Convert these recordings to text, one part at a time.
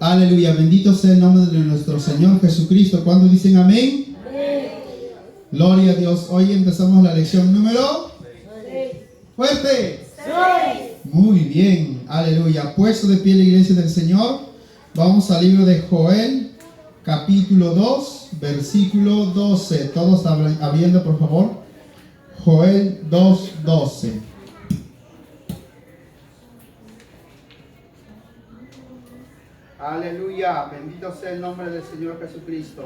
Aleluya, bendito sea el nombre de nuestro Señor Jesucristo. ¿Cuándo dicen amén? Amén. Gloria a Dios. Hoy empezamos la lección número 6. ¡Fuerte! 6. Muy bien, aleluya. Puesto de pie la iglesia del Señor, vamos al libro de Joel, capítulo 2, versículo 12. Todos abriendo, por favor. Joel 2:12. Aleluya, bendito sea el nombre del Señor Jesucristo.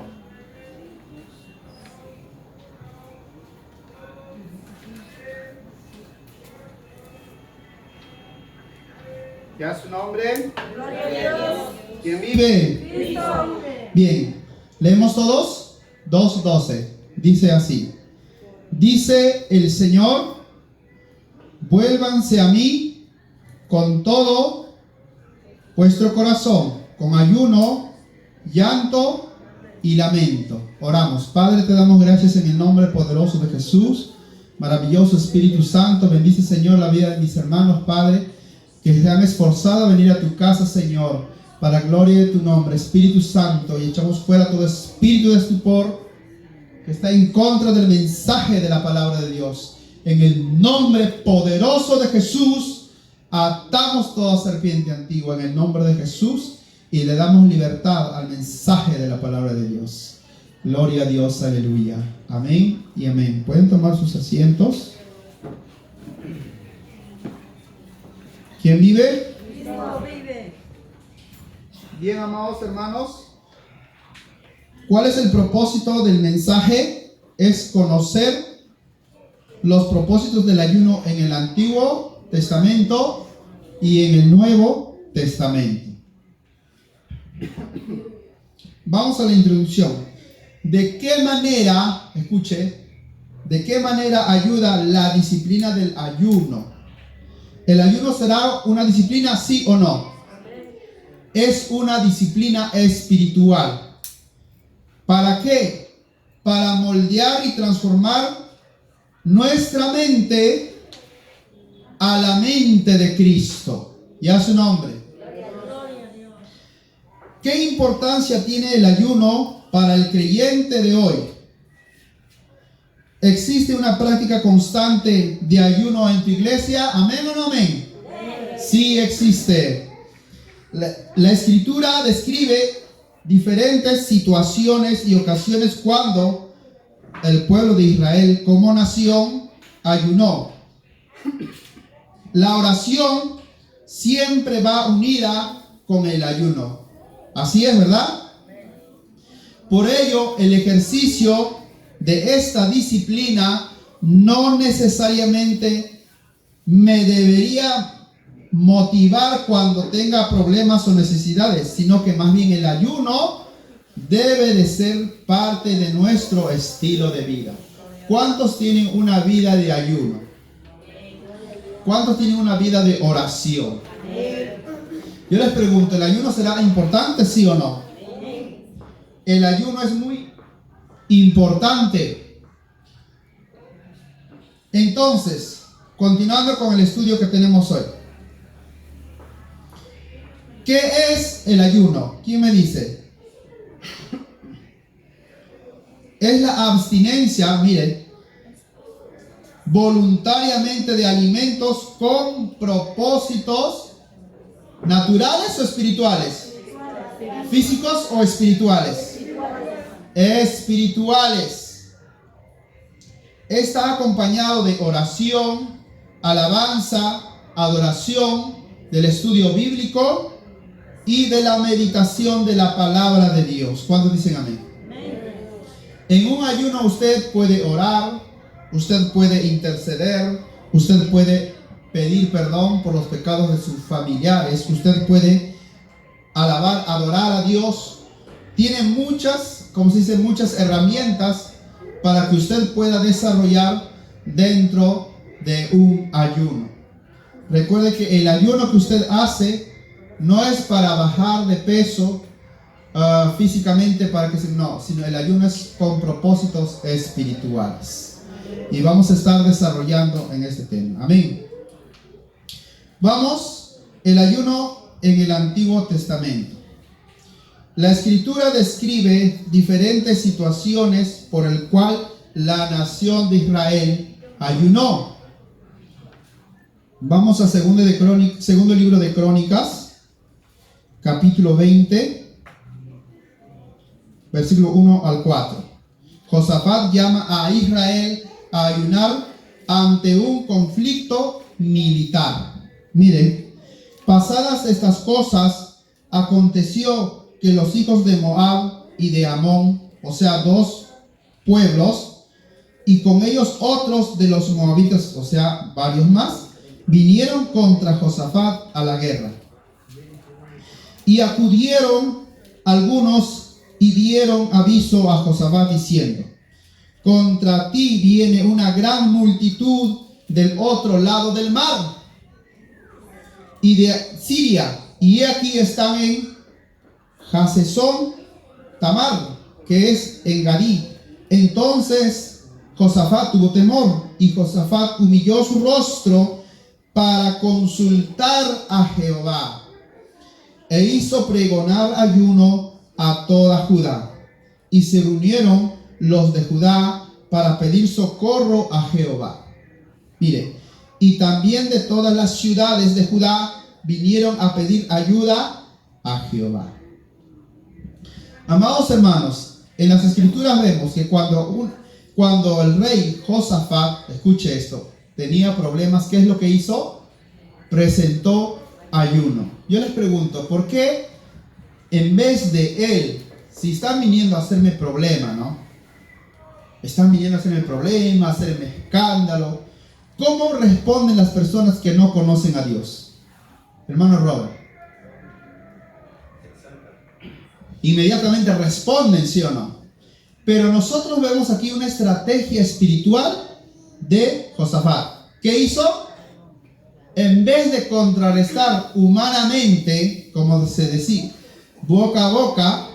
¿Ya su nombre? Gloria a Dios. ¿Quién vive? Cristo. Bien, leemos todos. 2:12. Dice así. Dice el Señor, vuélvanse a mí con todo vuestro corazón, con ayuno, llanto y lamento. Oramos. Padre, te damos gracias en el nombre poderoso de Jesús. Maravilloso Espíritu Santo, bendice, Señor, la vida de mis hermanos, Padre, que se han esforzado a venir a tu casa, Señor, para gloria de tu nombre, Espíritu Santo, y echamos fuera todo espíritu de estupor que está en contra del mensaje de la palabra de Dios. En el nombre poderoso de Jesús, atamos toda serpiente antigua en el nombre de Jesús y le damos libertad al mensaje de la palabra de Dios. Gloria a Dios, aleluya. Amén y amén. ¿Pueden tomar sus asientos? ¿Quién vive? Cristo vive. Bien, amados hermanos, ¿cuál es el propósito del mensaje? Es conocer los propósitos del ayuno en el Antiguo Testamento y en el Nuevo Testamento. Vamos a la introducción. ¿De qué manera, escuche, de qué manera ayuda la disciplina del ayuno? ¿El ayuno será una disciplina, sí o no? Es una disciplina espiritual. ¿Para qué? Para moldear y transformar nuestra mente a la mente de Cristo. ¿Ya su nombre? Gloria a Dios. ¿Qué importancia tiene el ayuno para el creyente de hoy? ¿Existe una práctica constante de ayuno en tu iglesia? ¿Amén o no amén? Sí existe. La Escritura describe diferentes situaciones y ocasiones cuando el pueblo de Israel como nación ayunó. La oración siempre va unida con el ayuno. Así es, ¿verdad? Por ello, el ejercicio de esta disciplina no necesariamente me debería motivar cuando tenga problemas o necesidades, sino que más bien el ayuno debe de ser parte de nuestro estilo de vida. ¿Cuántos tienen una vida de ayuno? ¿Cuántos tienen una vida de oración? Yo les pregunto, ¿el ayuno será importante, sí o no? El ayuno es muy importante. Entonces, continuando con el estudio que tenemos hoy. ¿Qué es el ayuno? ¿Quién me dice? Es la abstinencia, miren, voluntariamente de alimentos con propósitos naturales o espirituales, físicos o espirituales. Espirituales. Está acompañado de oración, alabanza, adoración, del estudio bíblico y de la meditación de la palabra de Dios. ¿Cuántos dicen amén? En un ayuno usted puede orar, usted puede interceder, usted puede pedir perdón por los pecados de sus familiares, usted puede alabar, adorar a Dios. Tiene muchas, como se dice, muchas herramientas para que usted pueda desarrollar dentro de un ayuno. Recuerde que el ayuno que usted hace no es para bajar de peso físicamente, no, sino el ayuno es con propósitos espirituales. Y vamos a estar desarrollando en este tema. Amén. Vamos, el ayuno en el Antiguo Testamento. La escritura describe diferentes situaciones por el cual la nación de Israel ayunó. Vamos a segundo libro de Crónicas, capítulo 20, versículo 1 al 4. Josafat llama a Israel a ayunar ante un conflicto militar. Miren, pasadas estas cosas, aconteció que los hijos de Moab y de Amón, o sea, dos pueblos, y con ellos otros de los moabitas, o sea, varios más, vinieron contra Josafat a la guerra. Y acudieron algunos y dieron aviso a Josafat diciendo: contra ti viene una gran multitud del otro lado del mar y de Siria, y aquí están en Hasezón Tamar, que es en Gadí. Entonces Josafat tuvo temor, y Josafat humilló su rostro para consultar a Jehová, e hizo pregonar ayuno a toda Judá. Y se reunieron los de Judá para pedir socorro a Jehová. Mire, y también de todas las ciudades de Judá vinieron a pedir ayuda a Jehová. Amados hermanos, en las escrituras vemos que cuando el rey Josafat, escuche esto, tenía problemas, ¿qué es lo que hizo? Presentó ayuno. Yo les pregunto, ¿por qué en vez de él, si están viniendo a hacerme problema, ¿no? Están viniendo a hacerme problema, a hacerme escándalo, ¿cómo responden las personas que no conocen a Dios? Hermano Robert. Inmediatamente responden, ¿sí o no? Pero nosotros vemos aquí una estrategia espiritual de Josafat. ¿Qué hizo? En vez de contrarrestar humanamente, como se decía, boca a boca,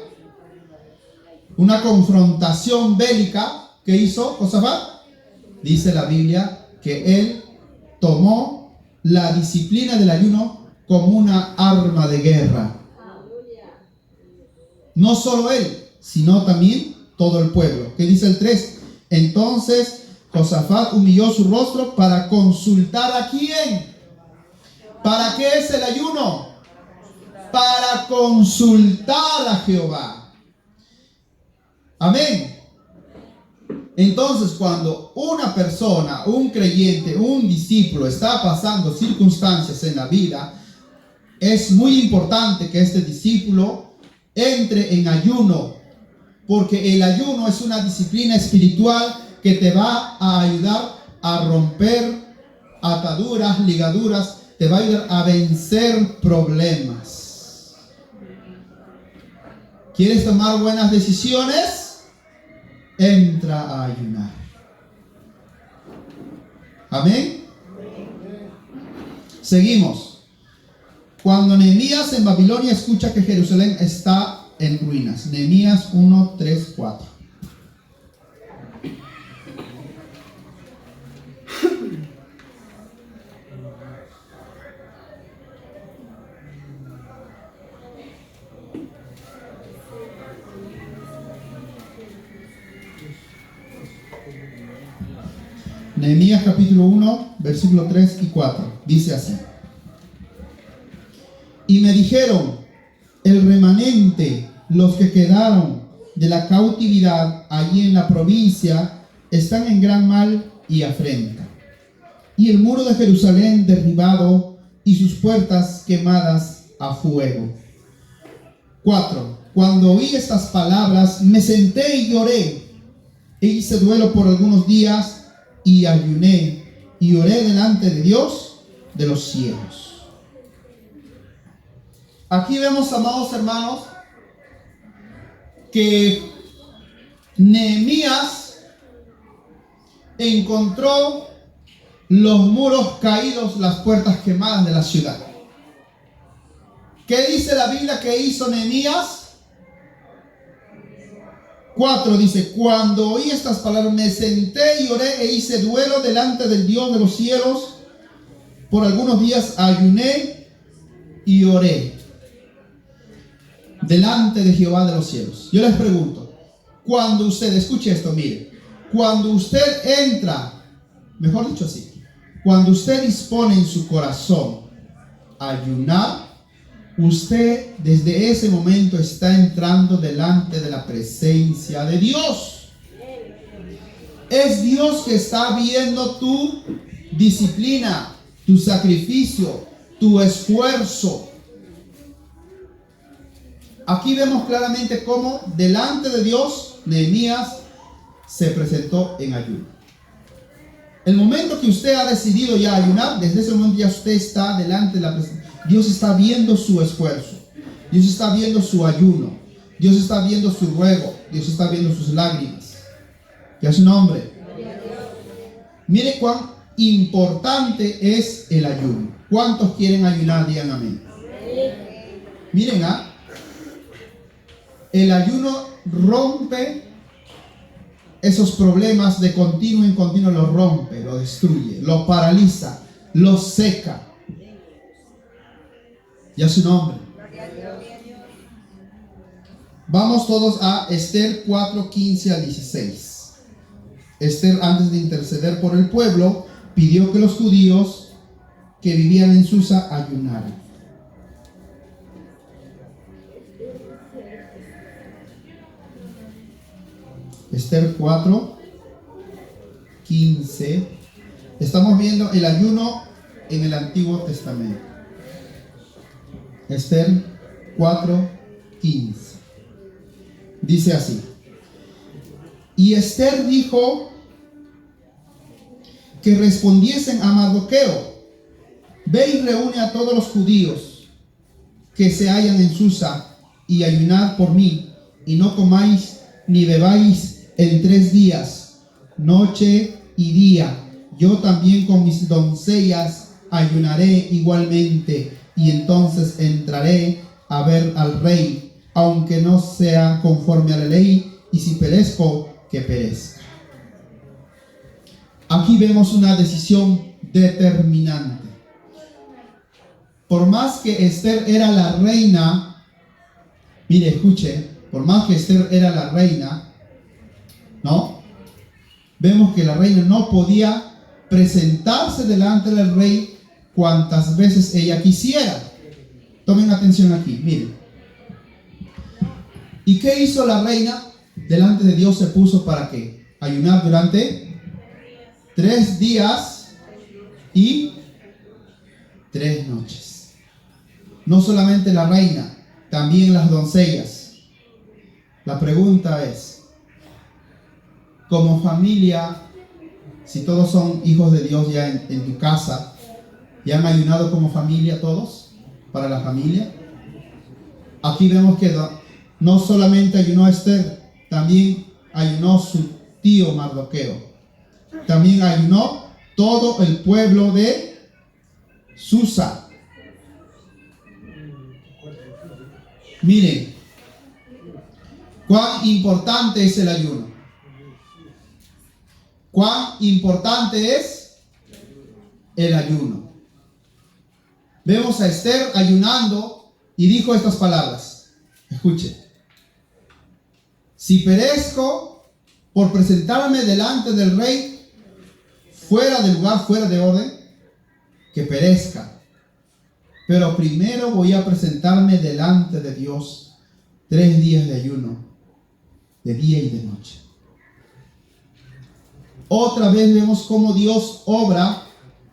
una confrontación bélica, ¿qué hizo Josafat? Dice la Biblia que él tomó la disciplina del ayuno como una arma de guerra. No solo él, sino también todo el pueblo. ¿Qué dice el 3? Entonces Josafat humilló su rostro para consultar a quién. ¿Para qué es el ayuno? Para consultar a Jehová. Amén. Entonces, cuando una persona, un creyente, un discípulo está pasando circunstancias en la vida, es muy importante que este discípulo entre en ayuno, porque el ayuno es una disciplina espiritual que te va a ayudar a romper ataduras, ligaduras, te va a ayudar a vencer problemas. ¿Quieres tomar buenas decisiones? Entra a ayunar. Amén. Seguimos. Cuando Nehemías en Babilonia escucha que Jerusalén está en ruinas. Nehemías 1, 3, 4. Nehemías capítulo 1, versículo 3 y 4. Dice así. Y me dijeron, el remanente, los que quedaron de la cautividad allí en la provincia, están en gran mal y afrenta. Y el muro de Jerusalén derribado y sus puertas quemadas a fuego. 4. Cuando oí estas palabras, me senté y lloré, e hice duelo por algunos días, y ayuné, y oré delante de Dios de los cielos. Aquí vemos, amados hermanos, que Nehemías encontró los muros caídos, las puertas quemadas de la ciudad. ¿Qué dice la Biblia que hizo Nehemías? 4 dice, cuando oí estas palabras me senté y oré e hice duelo delante del Dios de los cielos. Por algunos días ayuné y oré. delante de Jehová de los cielos. Yo les pregunto, cuando usted, escuche esto, mire, cuando usted entra, mejor dicho así, cuando usted dispone en su corazón a ayunar, usted desde ese momento está entrando delante de la presencia de Dios. Es Dios que está viendo tu disciplina, tu sacrificio, tu esfuerzo. Aquí vemos claramente cómo delante de Dios Nehemías se presentó en ayuno. El momento que usted ha decidido ya ayunar, desde ese momento ya usted está delante de la presencia. Dios está viendo su esfuerzo. Dios está viendo su ayuno. Dios está viendo su ruego. Dios está viendo sus lágrimas. ¿Qué es su nombre? Mire cuán importante es el ayuno. ¿Cuántos quieren ayunar? Digan amén. Miren, el ayuno rompe esos problemas de continuo en continuo, los rompe, lo destruye, lo paraliza, lo seca. Ya su nombre. Vamos todos a Esther 4, 15 al 16. Esther, antes de interceder por el pueblo, pidió que los judíos que vivían en Susa ayunaran. Esther 4, 15. Estamos viendo el ayuno en el Antiguo Testamento. Esther 4, 15. Dice así. Y Esther dijo que respondiesen a Mardoqueo: ve y reúne a todos los judíos que se hallan en Susa y ayunad por mí, y no comáis ni bebáis en 3 días, noche y día. Yo también con mis doncellas ayunaré igualmente, y entonces entraré a ver al rey, aunque no sea conforme a la ley, y si perezco, que perezca. Aquí vemos una decisión determinante. Por más que Esther era la reina, mire, escuche, por más que Esther era la reina, ¿no? Vemos que la reina no podía presentarse delante del rey cuantas veces ella quisiera. Tomen atención aquí, miren. ¿Y qué hizo la reina? Delante de Dios se puso para qué? Ayunar durante 3 días y 3 noches. No solamente la reina, también las doncellas. La pregunta es, como familia, si todos son hijos de Dios ya en tu casa, ¿ya han ayunado como familia todos? Para la familia. Aquí vemos que no solamente ayunó Esther, también ayunó su tío Mardoqueo. También ayunó todo el pueblo de Susa. Miren, cuán importante es el ayuno. Cuán importante es el ayuno. Vemos a Esther ayunando y dijo estas palabras. Escuche. Si perezco por presentarme delante del rey fuera de lugar, fuera de orden, que perezca. Pero primero voy a presentarme delante de Dios 3 días de ayuno, de día y de noche. Otra vez vemos cómo Dios obra,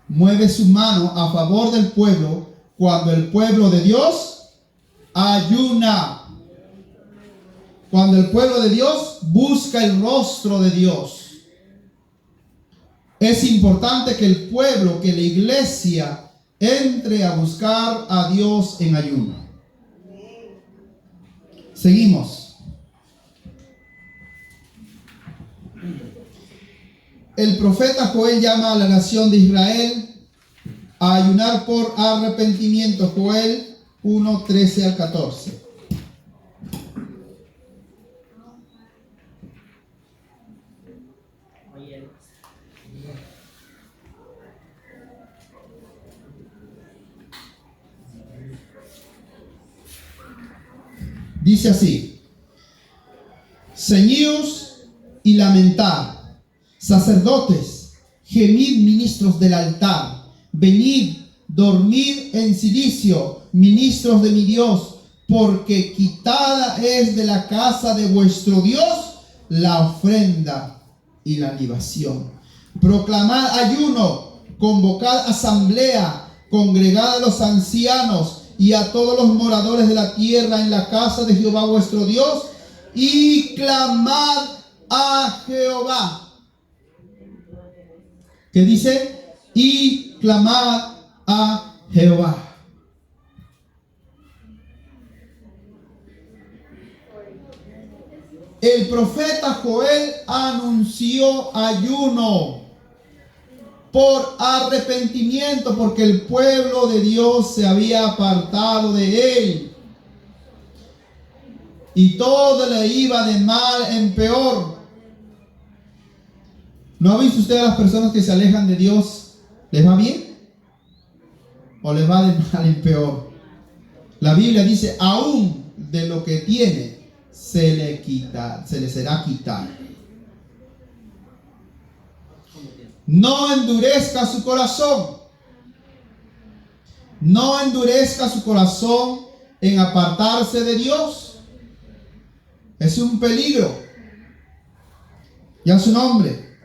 mueve su mano a favor del pueblo cuando el pueblo de Dios ayuna. Cuando el pueblo de Dios busca el rostro de Dios. Es importante que el pueblo, que la iglesia entre a buscar a Dios en ayuno. Seguimos. El profeta Joel llama a la nación de Israel a ayunar por arrepentimiento. Joel 1, 13 al 14. Dice así: ceñíos y lamentad, sacerdotes, gemid ministros del altar, venid, dormid en cilicio, ministros de mi Dios, porque quitada es de la casa de vuestro Dios la ofrenda y la libación. Proclamad ayuno, convocad asamblea, congregad a los ancianos y a todos los moradores de la tierra en la casa de Jehová vuestro Dios, y clamad a Jehová. ¿Qué dice? Y clamad a Jehová. El profeta Joel anunció ayuno por arrepentimiento, porque el pueblo de Dios se había apartado de él y todo le iba de mal en peor. ¿No ha visto usted a las personas que se alejan de Dios? ¿Les va bien? ¿O les va de mal en peor? La Biblia dice: aún de lo que tiene se le será quitado. No endurezca su corazón. No endurezca su corazón en apartarse de Dios. Es un peligro. Ya su nombre.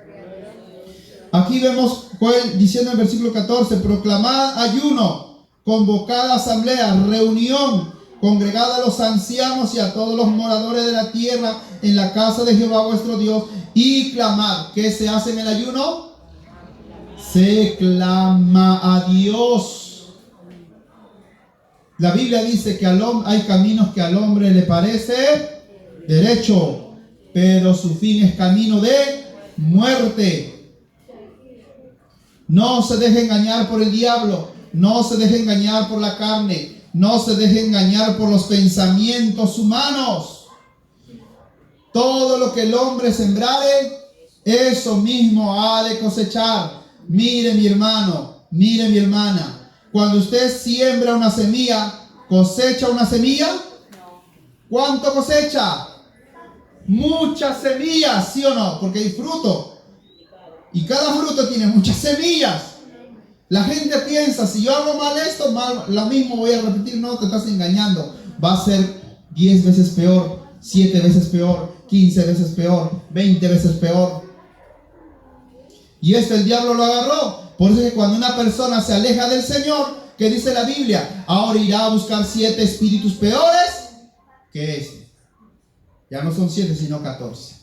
Aquí vemos Joel diciendo en el versículo 14: proclamad ayuno, convocad asamblea, reunión, congregad a los ancianos y a todos los moradores de la tierra en la casa de Jehová vuestro Dios, y clamad. ¿Qué se hace en el ayuno? Se clama a Dios. La Biblia dice que hay caminos que al hombre le parece derecho, pero su fin es camino de muerte. No se deje engañar por el diablo, no se deje engañar por la carne, no se deje engañar por los pensamientos humanos. Todo lo que el hombre sembrare, eso mismo ha de cosechar. Mire mi hermano, mire mi hermana, cuando usted siembra una semilla, ¿cosecha una semilla? ¿Cuánto cosecha? Muchas semillas, ¿sí o no? Porque hay fruto. Y cada fruto tiene muchas semillas. La gente piensa: si yo hago mal esto, mal, lo mismo voy a repetir. No, te estás engañando. Va a ser 10 veces peor, 7 veces peor, 15 veces peor, 20 veces peor. Y esto el diablo lo agarró. Por eso es que cuando una persona se aleja del Señor, ¿qué dice la Biblia? Ahora irá a buscar 7 espíritus peores que este. Ya no son 7, sino 14.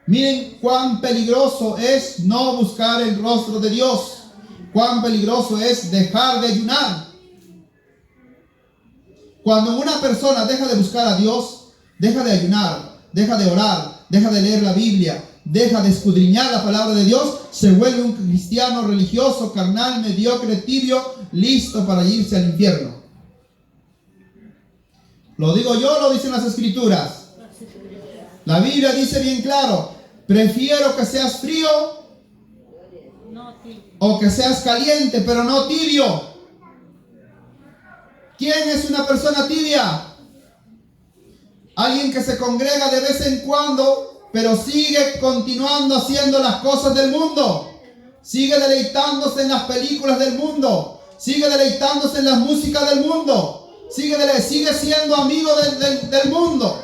Miren cuán peligroso es no buscar el rostro de Dios. Cuán peligroso es dejar de ayunar. Cuando una persona deja de buscar a Dios, deja de ayunar, deja de orar, deja de leer la Biblia, deja de escudriñar la palabra de Dios, se vuelve un cristiano religioso, carnal, mediocre, tibio, listo para irse al infierno. ¿Lo digo yo o lo dicen las Escrituras? La Biblia dice bien claro: prefiero que seas frío o que seas caliente, pero no tibio. ¿Quién es una persona tibia? Alguien que se congrega de vez en cuando, pero sigue continuando haciendo las cosas del mundo. Sigue deleitándose en las películas del mundo. Sigue deleitándose en la música del mundo. Sigue siendo amigo del mundo.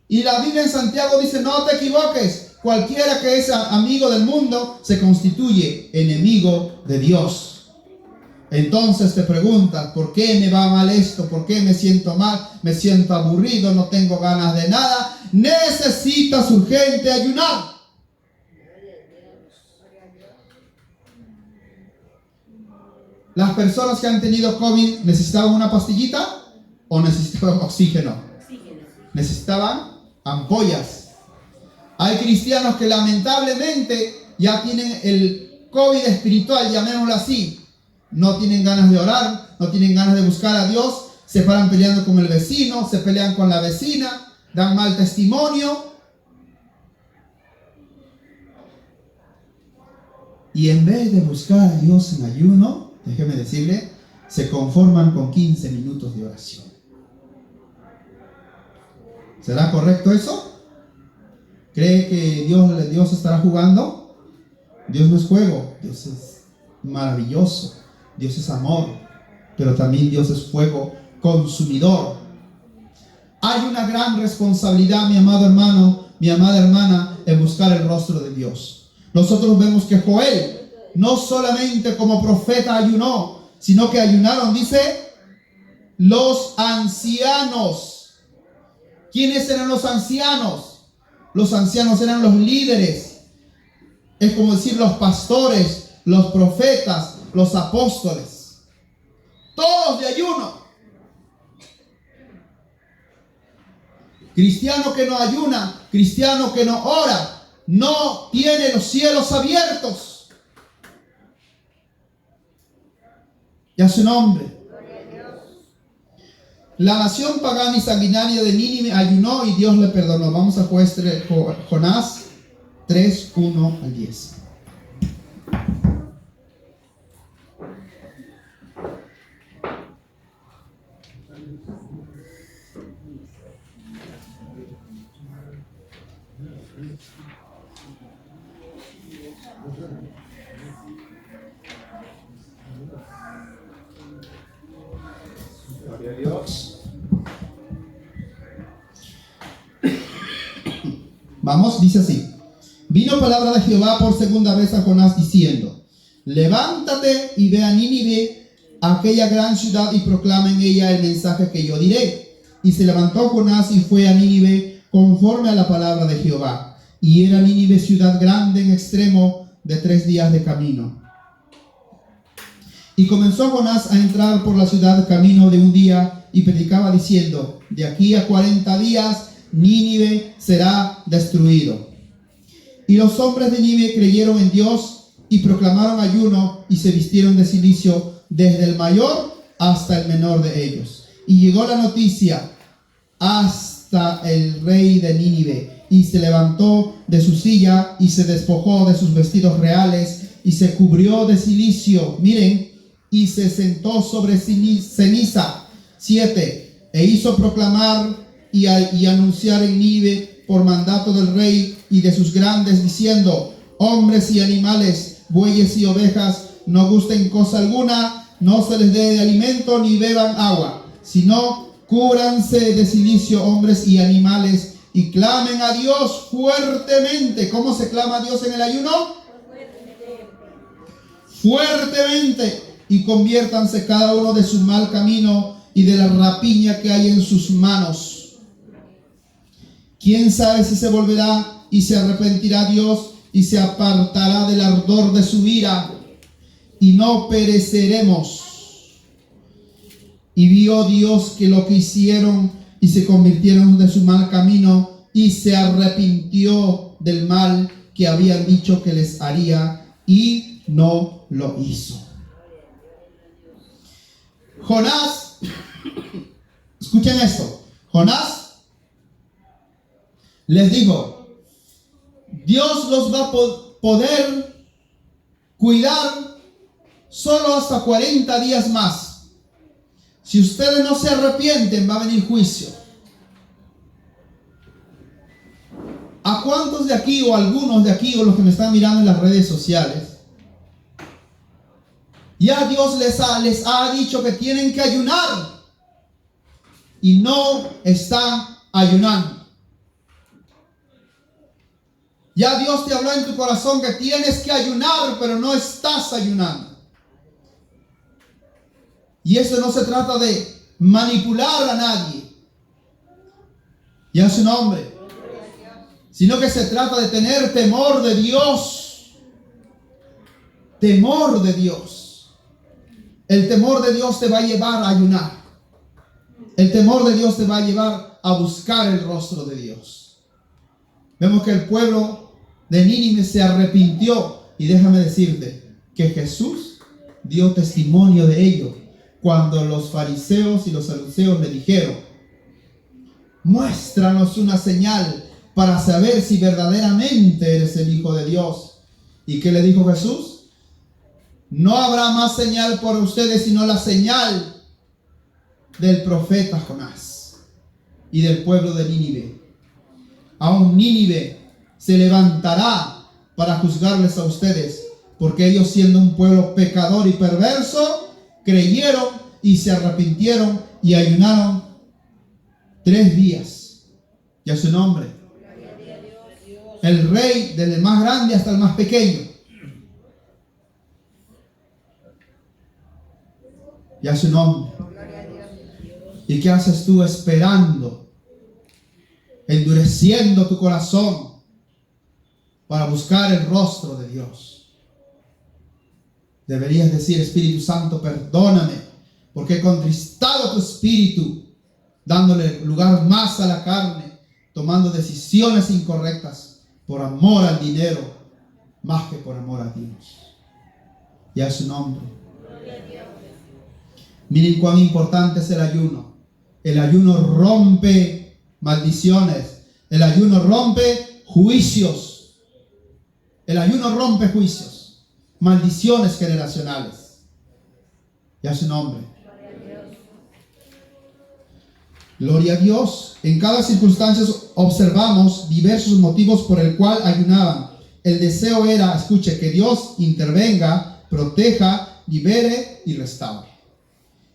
Y la Biblia en Santiago dice: no te equivoques. Cualquiera que es amigo del mundo se constituye enemigo de Dios. Entonces te preguntas: ¿por qué me va mal esto? ¿Por qué me siento mal? Me siento aburrido, no tengo ganas de nada. Necesitas urgente ayunar. Las personas que han tenido COVID, ¿necesitaban una pastillita o necesitaban oxígeno? Necesitaban ampollas. Hay cristianos que lamentablemente ya tienen el COVID espiritual, llamémoslo así. No tienen ganas de orar, no tienen ganas de buscar a Dios, se paran peleando con el vecino, se pelean con la vecina, dan mal testimonio. Y en vez de buscar a Dios en ayuno, déjeme decirle, se conforman con 15 minutos de oración. ¿Será correcto eso? ¿Cree que Dios estará jugando? Dios no es juego, Dios es maravilloso, Dios es amor, pero también Dios es fuego consumidor. Hay una gran responsabilidad, mi amado hermano, mi amada hermana, en buscar el rostro de Dios. Nosotros vemos que Joel no solamente como profeta ayunó, sino que ayunaron, dice, los ancianos. ¿Quiénes eran los ancianos? Los ancianos eran los líderes. Es como decir los pastores, los profetas, los apóstoles. Todos de ayuno. Cristiano que no ayuna, cristiano que no ora, no tiene los cielos abiertos. Y a su nombre. La nación pagana y sanguinaria de Nínive ayunó y Dios le perdonó. Vamos a Jonás 3, 1 al 10. Gloria a Dios. Vamos, dice así. Vino palabra de Jehová por segunda vez a Jonás diciendo: levántate y ve a Nínive, aquella gran ciudad, y proclama en ella el mensaje que yo diré. Y se levantó Jonás y fue a Nínive conforme a la palabra de Jehová. Y era Nínive ciudad grande en extremo de 3 días de camino. Y comenzó Jonás a entrar por la ciudad camino de un día y predicaba diciendo: de aquí a 40 días Nínive será destruido. Y los hombres de Nínive creyeron en Dios y proclamaron ayuno y se vistieron de cilicio desde el mayor hasta el menor de ellos. Y llegó la noticia hasta el rey de Nínive, y se levantó de su silla y se despojó de sus vestidos reales y se cubrió de cilicio. Miren, y se sentó sobre ceniza. 7. E hizo proclamar y anunciar en Nínive por mandato del rey y de sus grandes, diciendo: hombres y animales, bueyes y ovejas, no gusten cosa alguna, no se les dé de alimento ni beban agua, sino cúbranse de cilicio hombres y animales y clamen a Dios fuertemente. ¿Cómo se clama a Dios en el ayuno? Fuertemente. Y conviértanse cada uno de su mal camino y de la rapiña que hay en sus manos. ¿Quién sabe si se volverá y se arrepentirá Dios y se apartará del ardor de su ira y no pereceremos? Y vio Dios que lo que hicieron y se convirtieron de su mal camino y se arrepintió del mal que habían dicho que les haría y no lo hizo. Jonás, escuchen esto. Jonás les dijo: Dios los va a poder cuidar solo hasta 40 días más. Si ustedes no se arrepienten, va a venir juicio. ¿A cuántos de aquí o algunos de aquí o los que me están mirando en las redes sociales ya Dios les ha dicho que tienen que ayunar y no están ayunando? Ya Dios te habló en tu corazón que tienes que ayunar, pero no estás ayunando. Y eso no se trata de manipular a nadie, y a su nombre, sino que se trata de tener temor de Dios. Temor de Dios. El temor de Dios te va a llevar a ayunar. El temor de Dios te va a llevar a buscar el rostro de Dios. Vemos que el pueblo de Nínive se arrepintió, y déjame decirte que Jesús dio testimonio de ello cuando los fariseos y los saduceos le dijeron: muéstranos una señal para saber si verdaderamente eres el Hijo de Dios. ¿Y qué le dijo Jesús? No habrá más señal por ustedes, sino la señal del profeta Jonás y del pueblo de Nínive. Aún Nínive se levantará para juzgarles a ustedes, porque ellos, siendo un pueblo pecador y perverso, creyeron y se arrepintieron y ayunaron 3 días. Y a su nombre, el rey, desde el más grande hasta el más pequeño. Y a su nombre. ¿Y qué haces tú esperando, endureciendo tu corazón para buscar el rostro de Dios? Deberías decir: Espíritu Santo, perdóname, porque he contristado tu espíritu, dándole lugar más a la carne, tomando decisiones incorrectas por amor al dinero, más que por amor a Dios. Y a su nombre. Miren cuán importante es el ayuno. El ayuno rompe maldiciones. El ayuno rompe juicios. El ayuno rompe juicios. Maldiciones generacionales. Y a su nombre. Gloria a Dios. En cada circunstancia observamos diversos motivos por el cual ayunaban. El deseo era, escuche, que Dios intervenga, proteja, libere y restaure.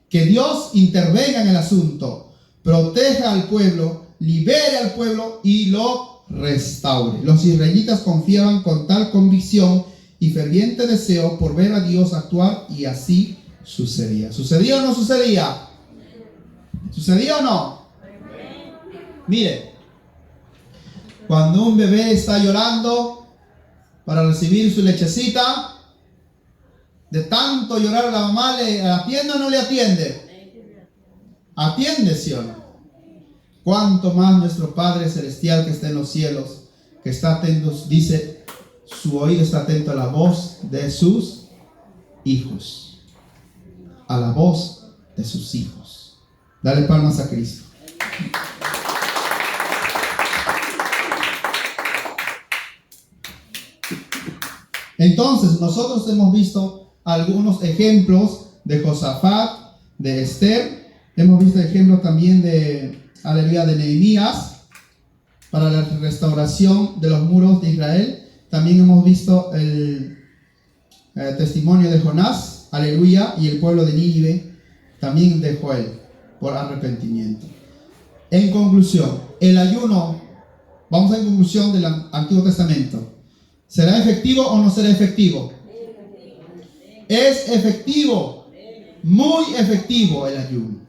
Que Dios intervenga en el asunto, proteja al pueblo, libere al pueblo y lo restaure. Los israelitas confiaban con tal convicción y ferviente deseo por ver a Dios actuar, y así sucedía. ¿Sucedía o no sucedía? ¿Sucedía o no? Mire, cuando un bebé está llorando para recibir su lechecita, de tanto llorar, la mamá le atiende o no le atiende. Atiende, ¿sí o no? Cuánto más nuestro Padre Celestial que está en los cielos, que está atento, dice, su oído está atento a la voz de sus hijos. A la voz de sus hijos. Dale palmas a Cristo. Entonces, nosotros hemos visto algunos ejemplos de Josafat, de Esther. Hemos visto ejemplos también de, aleluya, de Nehemías para la restauración de los muros de Israel. También hemos visto el testimonio de Jonás, aleluya, y el pueblo de Nínive, también de Joel, por arrepentimiento. En conclusión, el ayuno, vamos a la conclusión del Antiguo Testamento. ¿Será efectivo o no será efectivo? Es efectivo, muy efectivo el ayuno.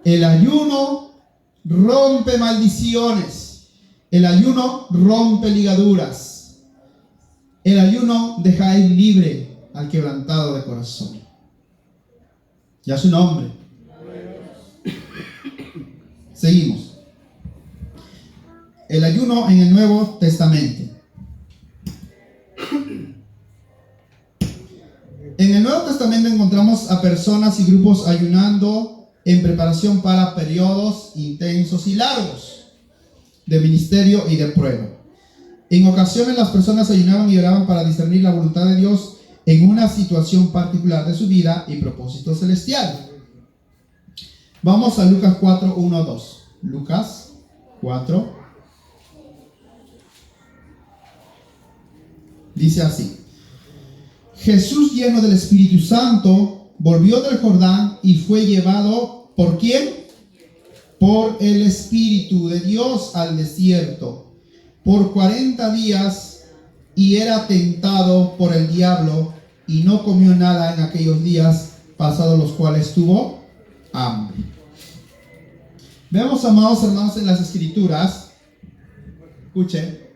El ayuno rompe maldiciones. El ayuno rompe ligaduras. El ayuno deja ir libre al quebrantado de corazón. Ya su nombre. Seguimos. El ayuno en el Nuevo Testamento. En el Nuevo Testamento encontramos a personas y grupos ayunando en preparación para periodos intensos y largos de ministerio y de prueba. En ocasiones las personas ayunaban y oraban para discernir la voluntad de Dios en una situación particular de su vida y propósito celestial. Vamos a Lucas 4, 1, 2. Lucas 4. Dice así: Jesús, lleno del Espíritu Santo, volvió del Jordán y fue llevado, ¿por quién? Por el Espíritu de Dios al desierto, por 40 días, y era tentado por el diablo, y no comió nada en aquellos días, pasados los cuales tuvo hambre. Vemos, amados hermanos, en las Escrituras, escuchen,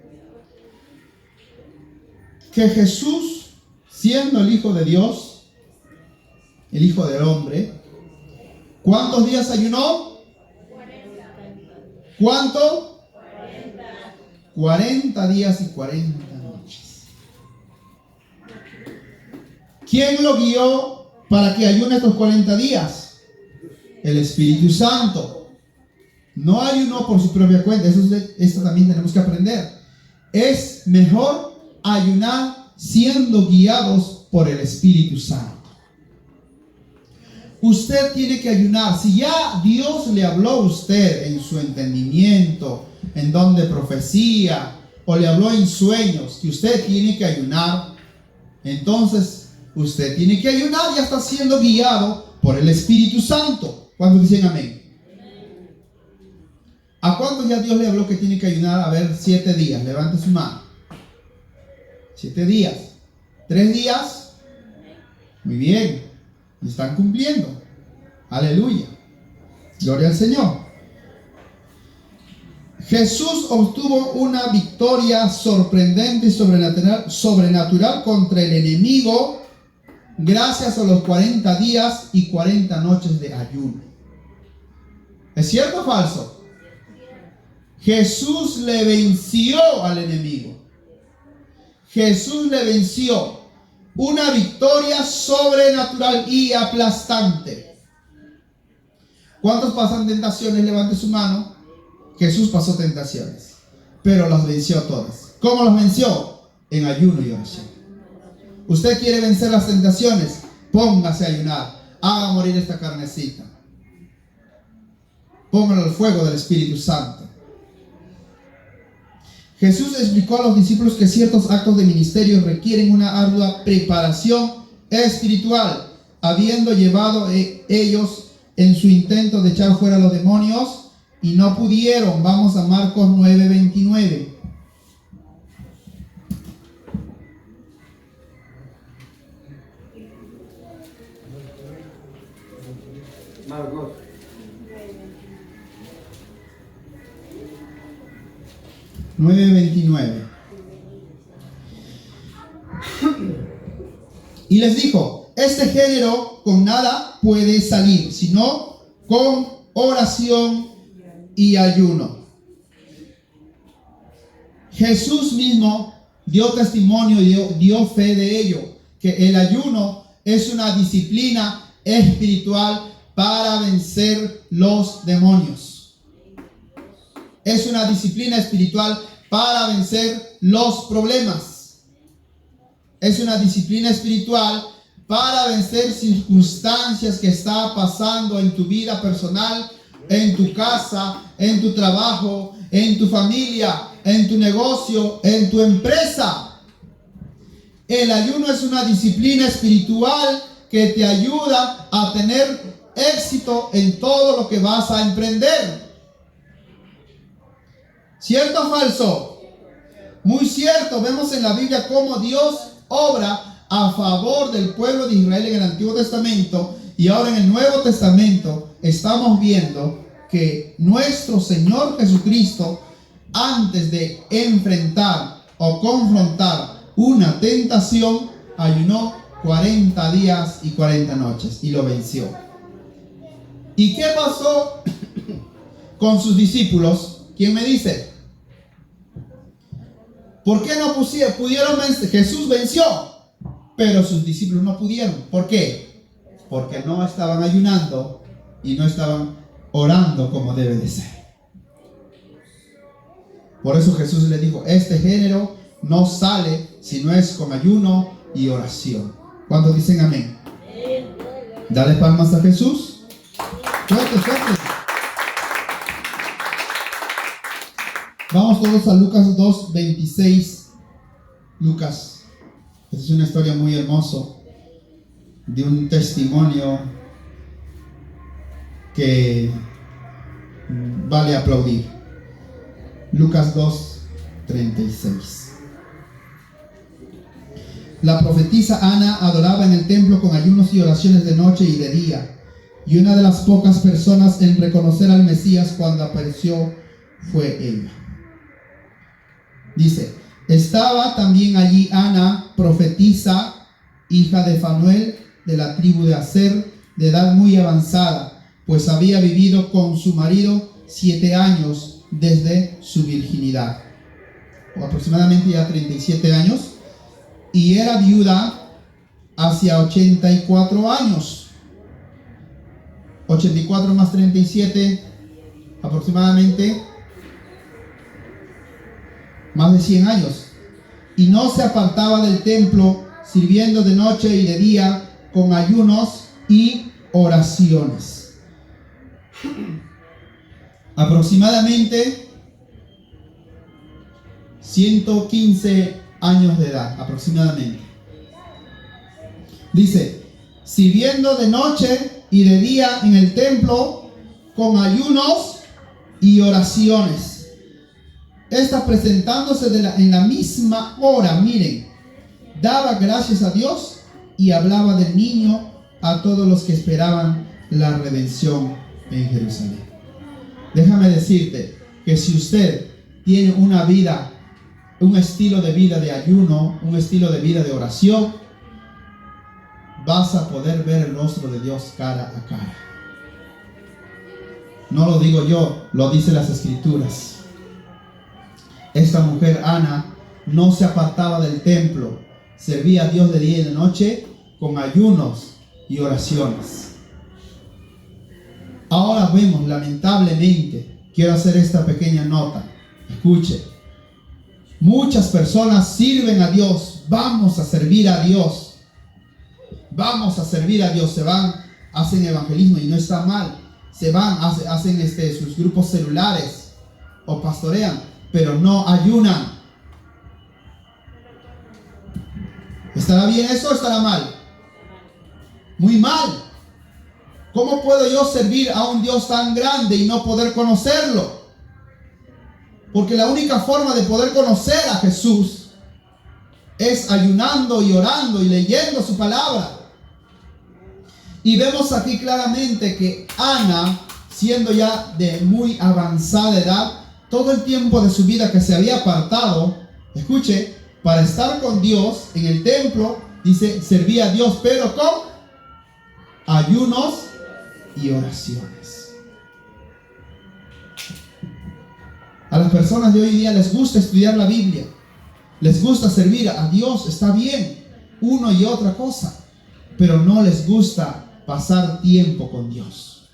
que Jesús, siendo el Hijo de Dios, el Hijo del Hombre, ¿cuántos días ayunó? 40. ¿Cuánto? 40 días y 40 noches. ¿Quién lo guió para que ayune estos 40 días? El Espíritu Santo. No ayunó por su propia cuenta. Esto también tenemos que aprender. Es mejor ayunar siendo guiados por el Espíritu Santo. Usted tiene que ayunar. Si ya Dios le habló a usted en su entendimiento, en don de profecía, o le habló en sueños, que usted tiene que ayunar, entonces usted tiene que ayunar y está siendo guiado por el Espíritu Santo. ¿Cuántos dicen amén? ¿A cuántos ya Dios le habló que tiene que ayunar? A ver, 7 días. Levante su mano. 7 días. 3 días. Muy bien. Están cumpliendo. Aleluya. Gloria al Señor. Jesús obtuvo una victoria sorprendente y sobrenatural contra el enemigo gracias a los 40 días y 40 noches de ayuno. ¿Es cierto o falso? Jesús le venció al enemigo. Jesús le venció. Una victoria sobrenatural y aplastante. ¿Cuántos pasan tentaciones? Levante su mano. Jesús pasó tentaciones, pero las venció todas. ¿Cómo las venció? En ayuno y oración. Usted quiere vencer las tentaciones, póngase a ayunar. Haga morir esta carnecita. Póngalo al fuego del Espíritu Santo. Jesús explicó a los discípulos que ciertos actos de ministerio requieren una ardua preparación espiritual, habiendo llevado ellos en su intento de echar fuera a los demonios y no pudieron. Vamos a Marcos 9:29. Marcos. Y les dijo: este género con nada puede salir, sino con oración y ayuno. Jesús mismo dio testimonio y dio fe de ello, que el ayuno es una disciplina espiritual para vencer los demonios. Es una disciplina espiritual para vencer los problemas. Es una disciplina espiritual para vencer circunstancias que está pasando en tu vida personal, en tu casa, en tu trabajo, en tu familia, en tu negocio, en tu empresa. El ayuno es una disciplina espiritual que te ayuda a tener éxito en todo lo que vas a emprender. ¿Cierto o falso? Muy cierto. Vemos en la Biblia cómo Dios obra a favor del pueblo de Israel en el Antiguo Testamento, y ahora en el Nuevo Testamento estamos viendo que nuestro Señor Jesucristo, antes de enfrentar o confrontar una tentación, ayunó 40 días y 40 noches y lo venció. ¿Y qué pasó con sus discípulos? ¿Quién me dice? ¿Por qué no pudieron vencer? Jesús venció, pero sus discípulos no pudieron. ¿Por qué? Porque no estaban ayunando y no estaban orando como debe de ser. Por eso Jesús les dijo: este género no sale si no es con ayuno y oración. ¿Cuántos dicen amén? Dale palmas a Jesús. Fuerte, fuerte. Vamos todos a Lucas 2:26. Lucas. Esta es una historia muy hermosa de un testimonio que vale aplaudir. Lucas 2:36. La profetisa Ana adoraba en el templo con ayunos y oraciones de noche y de día, y una de las pocas personas en reconocer al Mesías cuando apareció fue ella. Dice: estaba también allí Ana, profetisa, hija de Fanuel, de la tribu de Aser, de edad muy avanzada, pues había vivido con su marido 7 años desde su virginidad, o aproximadamente ya 37 años, y era viuda hacia 84 años. 84 más 37, aproximadamente más de 100 años, y no se apartaba del templo sirviendo de noche y de día con ayunos y oraciones. Aproximadamente 115 años de edad, aproximadamente. Dice, sirviendo de noche y de día en el templo con ayunos y oraciones. Esta presentándose en la misma hora, miren, daba gracias a Dios y hablaba del niño a todos los que esperaban la redención en Jerusalén. Déjame decirte que si usted tiene una vida, un estilo de vida de ayuno, un estilo de vida de oración, vas a poder ver el rostro de Dios cara a cara. No lo digo yo, lo dicen las Escrituras. Esta mujer, Ana, no se apartaba del templo, servía a Dios de día y de noche con ayunos y oraciones. Ahora vemos, lamentablemente, quiero hacer esta pequeña nota. Escuche, muchas personas sirven a Dios, vamos a servir a Dios. Vamos a servir a Dios, se van, hacen evangelismo y no está mal. Se van, hacen sus grupos celulares o pastorean, pero no ayunan. ¿Estará bien eso o estará mal? Muy mal. ¿Cómo puedo yo servir a un Dios tan grande y no poder conocerlo? Porque la única forma de poder conocer a Jesús es ayunando y orando y leyendo su palabra. Y vemos aquí claramente que Ana, siendo ya de muy avanzada edad, todo el tiempo de su vida que se había apartado, escuche, para estar con Dios en el templo, dice, servía a Dios, pero con ayunos y oraciones. A las personas de hoy día les gusta estudiar la Biblia, les gusta servir a Dios, está bien, uno y otra cosa, pero no les gusta pasar tiempo con Dios.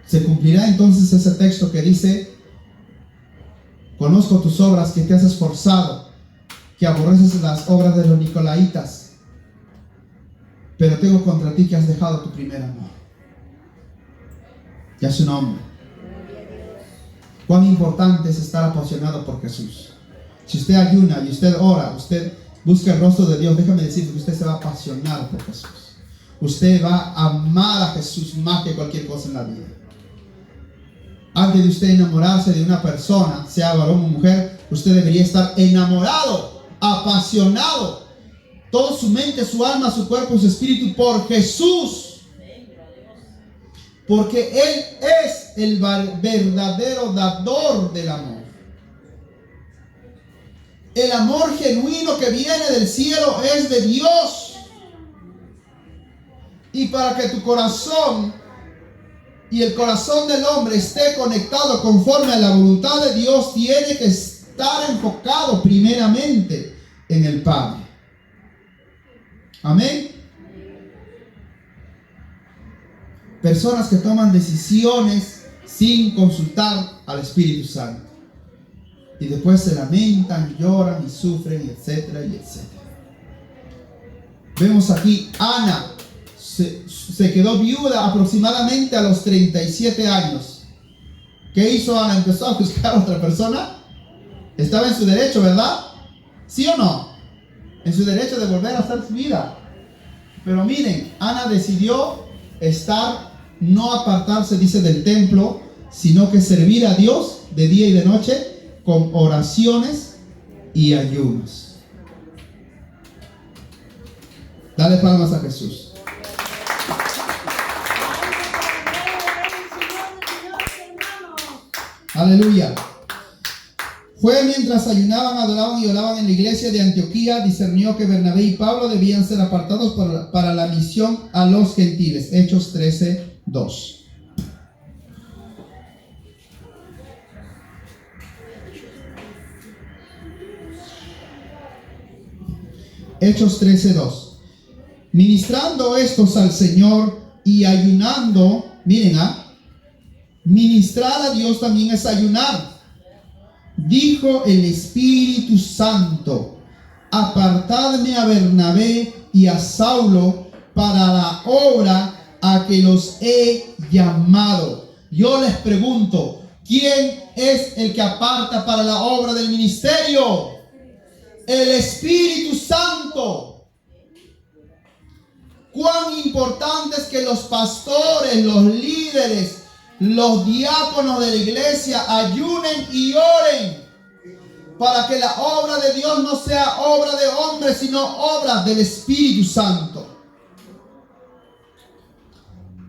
Se cumplirá entonces ese texto que dice, conozco tus obras, que te has esforzado, que aborreces las obras de los nicolaitas, pero tengo contra ti que has dejado tu primer amor. Ya su nombre. Cuán importante es estar apasionado por Jesús. Si usted ayuna y usted ora, usted busca el rostro de Dios, déjame decirle que usted se va a apasionar por Jesús. Usted va a amar a Jesús más que cualquier cosa en la vida. Antes de usted enamorarse de una persona, sea varón o mujer, usted debería estar enamorado, apasionado, toda su mente, su alma, su cuerpo, su espíritu por Jesús. Porque Él es el verdadero dador del amor. El amor genuino que viene del cielo es de Dios. Y para que tu corazón y el corazón del hombre esté conectado conforme a la voluntad de Dios, tiene que estar enfocado primeramente en el Padre. Amén. Personas que toman decisiones sin consultar al Espíritu Santo. Y después se lamentan, lloran y sufren, etcétera, y etcétera. Vemos aquí, Ana se quedó viuda aproximadamente a los 37 años. ¿Qué hizo Ana? Empezó a buscar a otra persona. Estaba en su derecho, ¿verdad? ¿Sí o no? En su derecho de volver a hacer su vida. Pero miren, Ana decidió no apartarse, dice, del templo, sino que servir a Dios de día y de noche con oraciones y ayunos. Dale palmas a Jesús. Aleluya. Fue mientras ayunaban, adoraban y oraban en la iglesia de Antioquía, discernió que Bernabé y Pablo debían ser apartados para la misión a los gentiles. Hechos 13:2. Hechos 13:2. Ministrando estos al Señor y ayunando, miren, ministrar a Dios también es ayunar. dijo el Espíritu Santo: apartadme a Bernabé y a Saulo para la obra a que los he llamado. Yo les pregunto, ¿quién es el que aparta para la obra del ministerio? El Espíritu Santo. Cuán importante es que los pastores, los líderes, los diáconos de la iglesia ayunen y oren para que la obra de Dios no sea obra de hombres, sino obra del Espíritu Santo.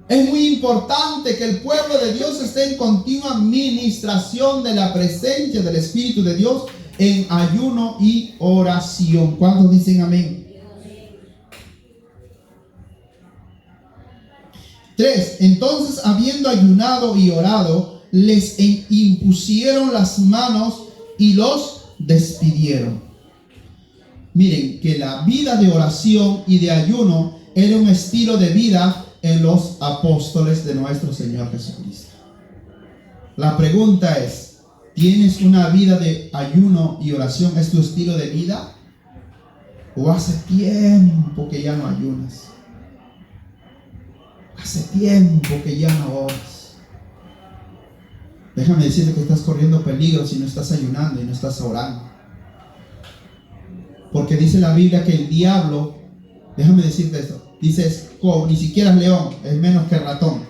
Es muy importante que el pueblo de Dios esté en continua ministración de la presencia del Espíritu de Dios en ayuno y oración. ¿Cuántos dicen amén? 3. Entonces, habiendo ayunado y orado, les impusieron las manos y los despidieron. Miren que la vida de oración y de ayuno era un estilo de vida en los apóstoles de nuestro Señor Jesucristo. La pregunta es, ¿tienes una vida de ayuno y oración? ¿Es tu estilo de vida? ¿O hace tiempo que ya no ayunas? Hace tiempo que ya no oras. Déjame decirte que estás corriendo peligro si no estás ayunando y no estás orando. Porque dice la Biblia que el diablo, déjame decirte esto, dice, ni siquiera es león, es menos que ratón.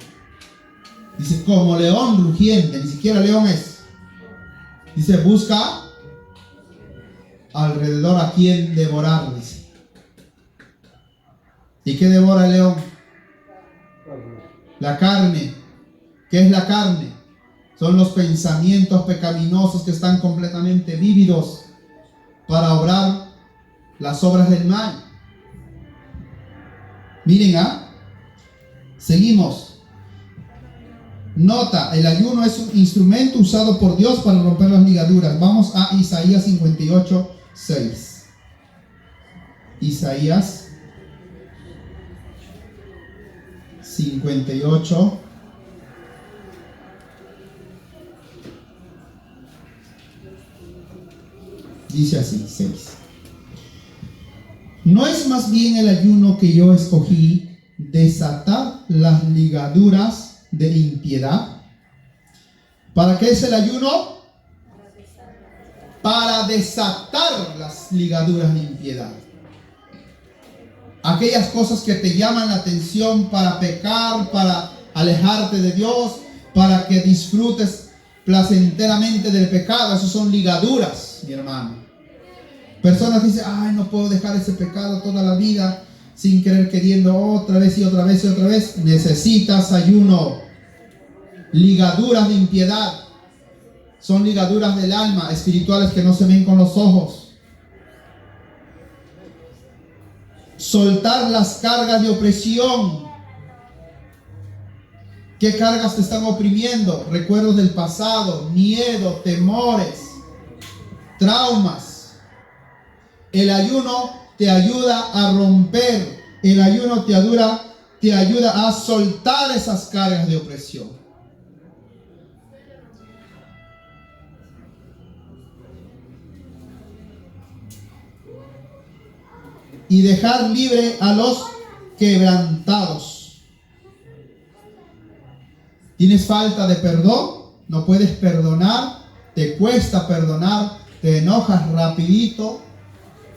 Dice, como león rugiente, ni siquiera león es. Dice, busca alrededor a quien devorar, dice. ¿Y qué devora el león? La carne. ¿Qué es la carne? Son los pensamientos pecaminosos que están completamente vívidos para obrar las obras del mal. Miren, seguimos. Nota, el ayuno es un instrumento usado por Dios para romper las ligaduras. Vamos a Isaías 58:6. Isaías 58. Dice así, 6. ¿No es más bien el ayuno que yo escogí desatar las ligaduras de impiedad? ¿Para qué es el ayuno? Para desatar las ligaduras de impiedad. Aquellas cosas que te llaman la atención para pecar, para alejarte de Dios, para que disfrutes placenteramente del pecado. Esas son ligaduras, mi hermano. Personas dicen, ay, no puedo dejar ese pecado toda la vida, sin querer queriendo otra vez y otra vez y otra vez. Necesitas ayuno. Ligaduras de impiedad son ligaduras del alma, espirituales que no se ven con los ojos. Soltar las cargas de opresión. ¿Qué cargas te están oprimiendo? Recuerdos del pasado, miedo, temores, traumas. El ayuno te ayuda a romper. El ayuno te ayuda a soltar esas cargas de opresión. Y dejar libre a los quebrantados. ¿Tienes falta de perdón? ¿No puedes perdonar? ¿Te cuesta perdonar? ¿Te enojas rapidito?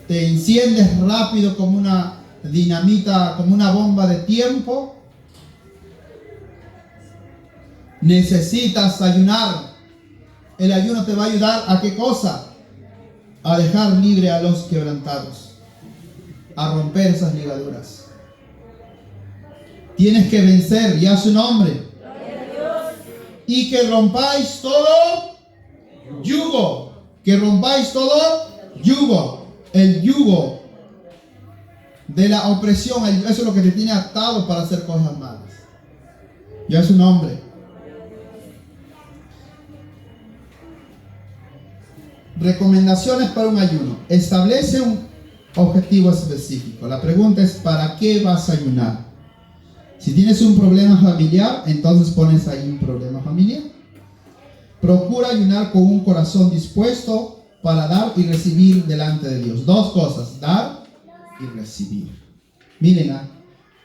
¿Te enciendes rápido como una dinamita, como una bomba de tiempo? Necesitas ayunar. El ayuno te va a ayudar ¿a qué cosa? A dejar libre a los quebrantados, a romper esas ligaduras. Tienes que vencer, ya su nombre. Y que rompáis todo yugo. Que rompáis todo yugo. El yugo de la opresión, eso es lo que te tiene atado para hacer cosas malas. Ya es su nombre. Recomendaciones para un ayuno. Establece un objetivo específico. La pregunta es, ¿para qué vas a ayunar? Si tienes un problema familiar, entonces pones ahí un problema familiar. Procura ayunar con un corazón dispuesto para dar y recibir delante de Dios. Dos cosas, dar y recibir. Miren,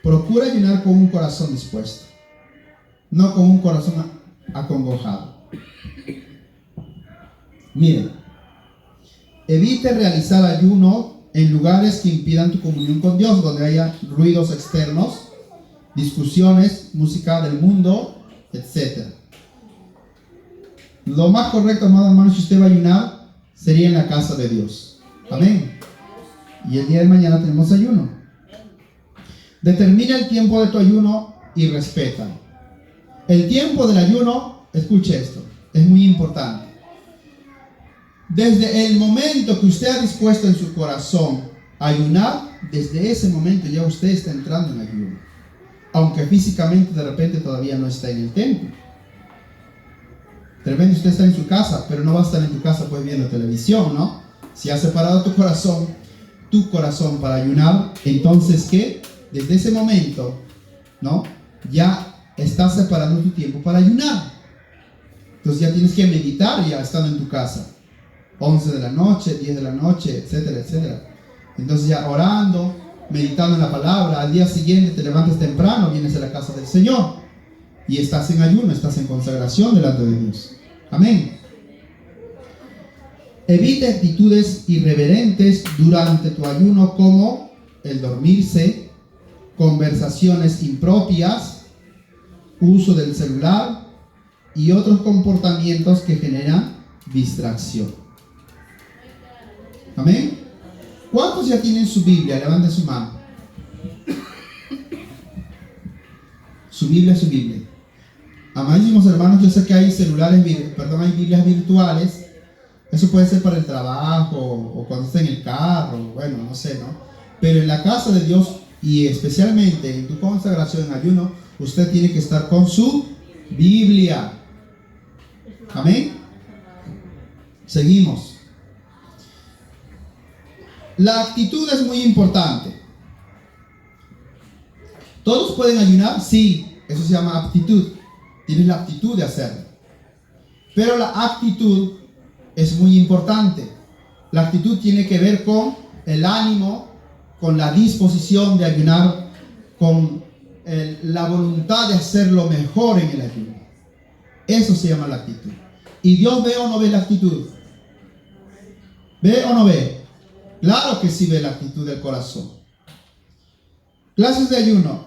procura ayunar con un corazón dispuesto, no con un corazón acongojado. Miren, evite realizar ayuno en lugares que impidan tu comunión con Dios, donde haya ruidos externos, discusiones, música del mundo, etc. Lo más correcto, amados hermanos, si usted va a ayunar, sería en la casa de Dios. Amén. Y el día de mañana tenemos ayuno. Determina el tiempo de tu ayuno y respeta. El tiempo del ayuno, escuche esto, es muy importante. Desde el momento que usted ha dispuesto en su corazón a ayunar, desde ese momento ya usted está entrando en ayuno. Aunque físicamente de repente todavía no está en el templo. De repente usted está en su casa, pero no va a estar en tu casa pues viendo televisión, ¿no? Si has separado tu corazón para ayunar, entonces ¿qué? Desde ese momento, ¿no? Ya estás separando tu tiempo para ayunar. Entonces ya tienes que meditar ya estando en tu casa. 11 de la noche, 10 de la noche, etcétera, etcétera. Entonces ya orando, meditando en la palabra, al día siguiente te levantas temprano, vienes a la casa del Señor y estás en ayuno, estás en consagración delante de Dios. Amén. Evita actitudes irreverentes durante tu ayuno como el dormirse, conversaciones impropias, uso del celular y otros comportamientos que generan distracción. Amén. ¿Cuántos ya tienen su Biblia? Levanten su mano. Su Biblia. Amadísimos hermanos, yo sé que hay hay Biblias virtuales. Eso puede ser para el trabajo o cuando esté en el carro, bueno, no sé, ¿no? Pero en la casa de Dios y especialmente en tu consagración en ayuno, usted tiene que estar con su Biblia. Amén. Seguimos. La actitud es muy importante. ¿Todos pueden ayunar? Sí, eso se llama aptitud. Tienes la aptitud de hacerlo. Pero la actitud es muy importante. La actitud tiene que ver con el ánimo, con la disposición de ayunar, con la voluntad de hacer lo mejor en el ayuno. Eso se llama la actitud. ¿Y Dios ve o no ve la actitud? ¿Ve o no ve? Claro que sí ve la actitud del corazón. Clases de ayuno.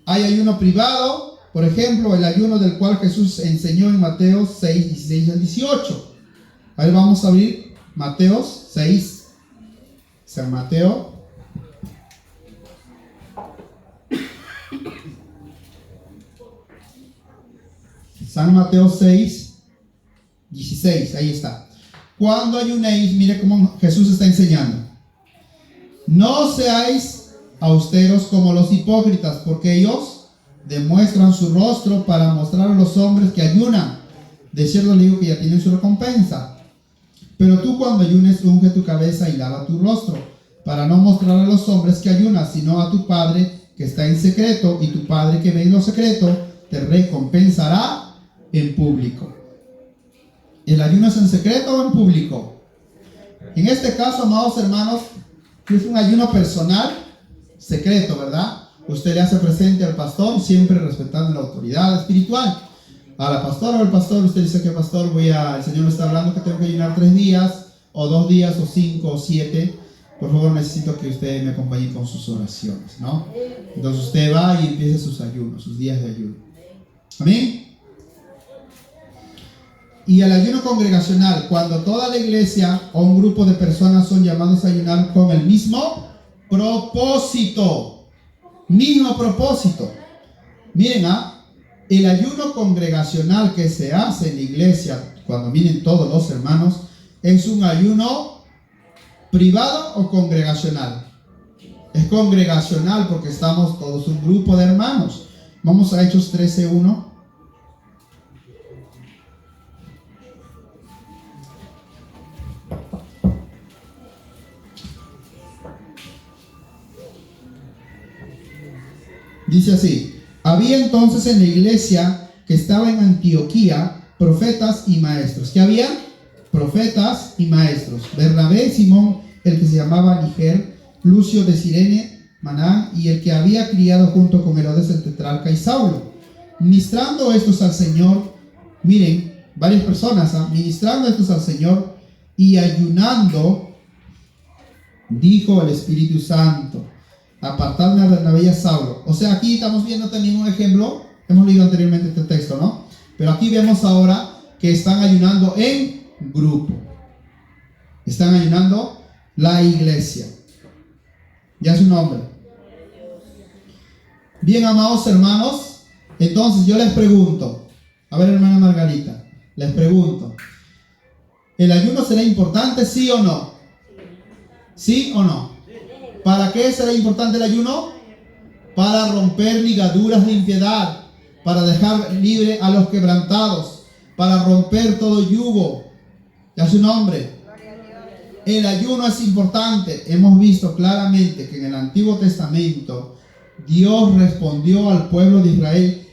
Hay ayuno privado, por ejemplo, el ayuno del cual Jesús enseñó en Mateo 6, 16 al 18. A ver, vamos a abrir Mateo 6, San Mateo. San Mateo 6, 16, ahí está. Cuando ayunéis, mire cómo Jesús está enseñando. No seáis austeros como los hipócritas, porque ellos demuestran su rostro para mostrar a los hombres que ayunan. De cierto le digo que ya tienen su recompensa. Pero tú cuando ayunes, unge tu cabeza y lava tu rostro, para no mostrar a los hombres que ayunas, sino a tu Padre que está en secreto, y tu Padre que ve en lo secreto te recompensará en público. ¿El ayuno es en secreto o en público? En este caso, amados hermanos, es un ayuno personal, secreto, ¿verdad? Usted le hace presente al pastor, siempre respetando la autoridad espiritual. A la pastora o al pastor, usted dice que pastor, el Señor me está hablando que tengo que ayunar 3 días, o 2 días, o 5, o 7. Por favor, necesito que usted me acompañe con sus oraciones, ¿no? Entonces usted va y empieza sus ayunos, sus días de ayuno. ¿Amén? Y el ayuno congregacional, cuando toda la iglesia o un grupo de personas son llamados a ayunar con el mismo propósito. Mismo propósito. Miren, el ayuno congregacional que se hace en la iglesia, cuando vienen todos los hermanos, ¿es un ayuno privado o congregacional? Es congregacional porque estamos todos un grupo de hermanos. Vamos a Hechos 13:1. Dice así: había entonces en la iglesia que estaba en Antioquía profetas y maestros. ¿Qué había? Profetas y maestros. Bernabé, Simón, el que se llamaba Niger, Lucio de Cirene, Manán, y el que había criado junto con Herodes el tetrarca, y Saulo. Ministrando estos al Señor, miren, varias personas, ministrando estos al Señor y ayunando, dijo el Espíritu Santo: apartadme a Bernabé y a Saulo. O sea, aquí estamos viendo también un ejemplo. Hemos leído anteriormente este texto, ¿no? Pero aquí vemos ahora que están ayunando en grupo. Están ayunando la iglesia. Ya es un nombre. Bien, amados hermanos, entonces yo les pregunto, a ver, hermana Margarita, les pregunto, ¿el ayuno será importante, sí o no? ¿Sí o no? ¿Para qué será importante el ayuno? Para romper ligaduras de impiedad, para dejar libre a los quebrantados, para romper todo yugo. Ya su nombre. El ayuno es importante. Hemos visto claramente que en el Antiguo Testamento Dios respondió al pueblo de Israel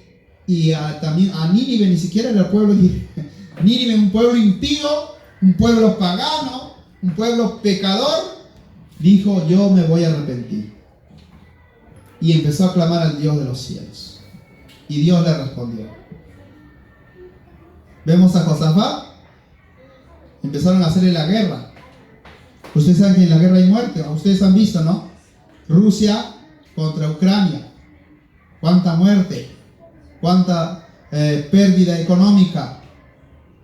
y también a Nínive. Ni siquiera era el pueblo de Israel. Nínive, un pueblo impío, un pueblo pagano, un pueblo pecador. Dijo: yo me voy a arrepentir. Y empezó a clamar al Dios de los cielos. Y Dios le respondió. Vemos a Josafat. Empezaron a hacerle la guerra. Ustedes saben que en la guerra hay muerte. Ustedes han visto, ¿no? Rusia contra Ucrania. Cuánta muerte. Cuánta pérdida económica.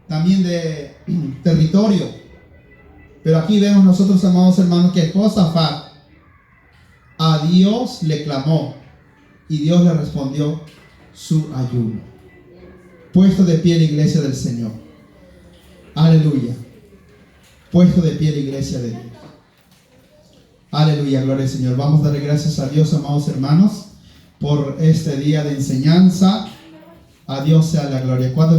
También de territorio. Pero aquí vemos nosotros, amados hermanos, que Josafat a Dios le clamó y Dios le respondió su ayuno. Puesto de pie la iglesia del Señor. Aleluya. Puesto de pie la iglesia de Dios. Aleluya, gloria al Señor. Vamos a darle gracias a Dios, amados hermanos, por este día de enseñanza. A Dios sea la gloria. ¿Cuándo